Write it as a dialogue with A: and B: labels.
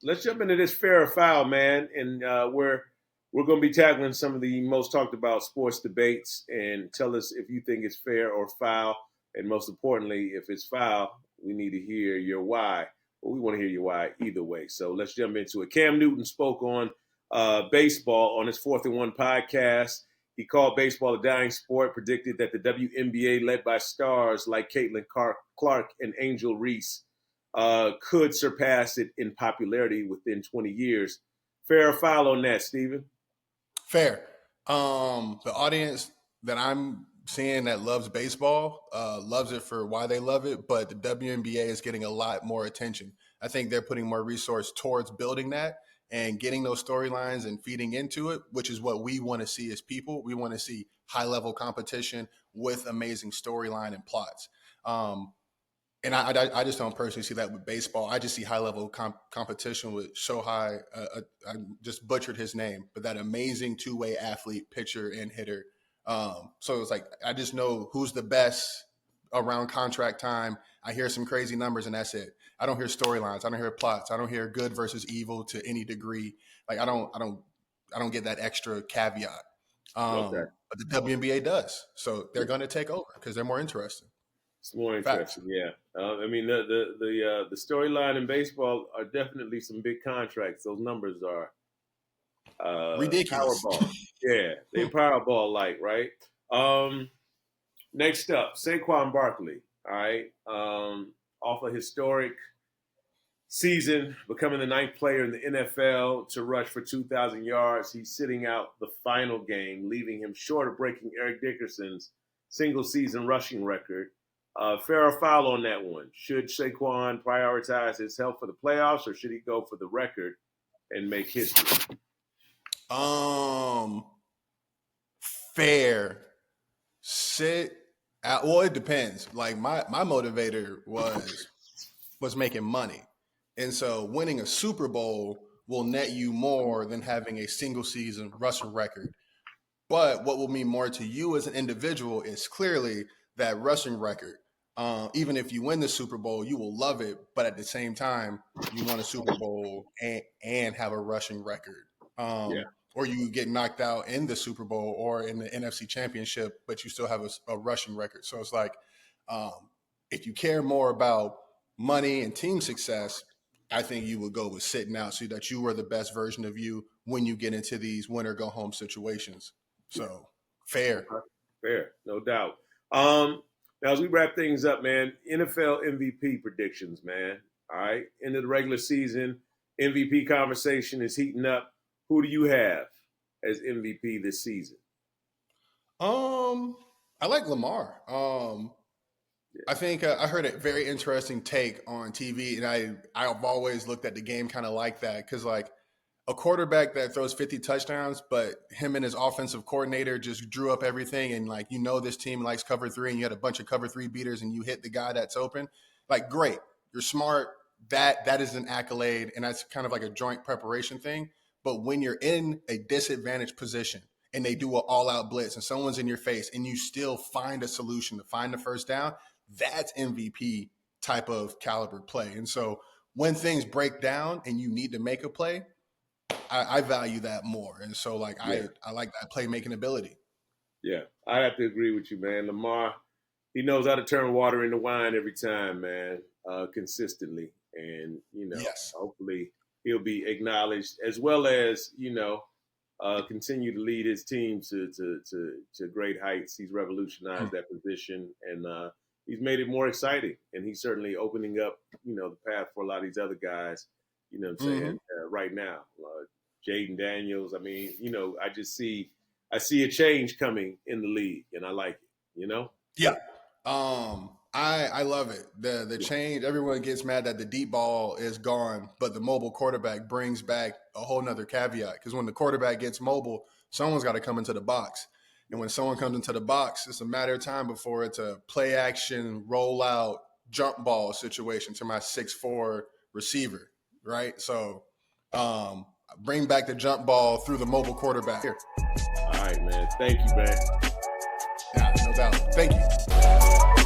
A: let's jump into this fair or foul, man. And we're going to be tackling some of the most talked about sports debates. And tell us if you think it's fair or foul. And most importantly, if it's foul, we need to hear your why. Well, we want to hear your why either way. So let's jump into it. Cam Newton spoke on baseball on his 4th and 1 podcast. He called baseball a dying sport, predicted that the WNBA, led by stars like Caitlin Clark and Angel Reese, could surpass it in popularity within 20 years. Fair or foul on that, Steven?
B: Fair. The audience that I'm seeing that loves baseball loves it for why they love it, but the WNBA is getting a lot more attention. I think they're putting more resource towards building that and getting those storylines and feeding into it, which is what we want to see as people. We want to see high-level competition with amazing storyline and plots. And I just don't personally see that with baseball. I just see high-level competition with Shohei. I just butchered his name, but that amazing two-way athlete, pitcher and hitter. So it's like I just know who's the best around contract time. I hear some crazy numbers, and that's it. I don't hear storylines. I don't hear plots. I don't hear good versus evil to any degree. Like I don't get that extra caveat.
A: Okay.
B: But the WNBA does, so they're going to take over because they're more interesting.
A: It's more
B: Facts.
A: interesting, yeah. I mean, the storyline in baseball are definitely some big contracts. Those numbers are
B: Ridiculous.
A: Powerball. Yeah, they Powerball like, right? Next up, Saquon Barkley. All right, off a historic season, becoming the 9th player in the NFL to rush for 2,000 yards. He's sitting out the final game, leaving him short of breaking Eric Dickerson's single-season rushing record. Fair or foul on that one? Should Saquon prioritize his health for the playoffs, or should he go for the record and make history?
B: Fair. Sit out. Well, it depends. Like my motivator was making money. And so winning a Super Bowl will net you more than having a single season rushing record. But what will mean more to you as an individual is clearly that rushing record. Even if you win the Super Bowl, you will love it. But at the same time, you won a Super Bowl and have a rushing record.
A: Yeah.
B: Or you get knocked out in the Super Bowl or in the NFC Championship, but you still have a rushing record. So it's like, if you care more about money and team success, I think you would go with sitting out so that you are the best version of you when you get into these win or go home situations. So fair.
A: Fair, no doubt. Now, as we wrap things up, man, NFL MVP predictions, man. All right, end of the regular season, MVP conversation is heating up. Who do you have as MVP this season?
B: I like Lamar. I think I heard a very interesting take on TV, and I've always looked at the game kind of like that because like a quarterback that throws 50 touchdowns, but him and his offensive coordinator just drew up everything, and like this team likes cover 3, and you had a bunch of cover 3 beaters, and you hit the guy that's open. Like great, you're smart. That is an accolade, and that's kind of like a joint preparation thing. But when you're in a disadvantaged position and they do an all-out blitz and someone's in your face and you still find a solution to find the first down, that's MVP type of caliber play. And so when things break down and you need to make a play, I value that more. And so like I like that playmaking ability.
A: Yeah, I have to agree with you, man. Lamar, he knows how to turn water into wine every time, man, consistently. And,
B: Yes.
A: hopefully he'll be acknowledged as well as, continue to lead his team to great heights. He's revolutionized that position, and he's made it more exciting. And he's certainly opening up, the path for a lot of these other guys, right now. Jaden Daniels, I mean, I see a change coming in the league, and I like it,
B: Yeah. I love it. The change, everyone gets mad that the deep ball is gone, but the mobile quarterback brings back a whole nother caveat. Because when the quarterback gets mobile, someone's got to come into the box. And when someone comes into the box, it's a matter of time before it's a play action, roll out, jump ball situation to my 6'4" receiver, right? So bring back the jump ball through the mobile quarterback. Here.
A: All right, man. Thank you, man.
B: Yeah, no doubt. Thank you.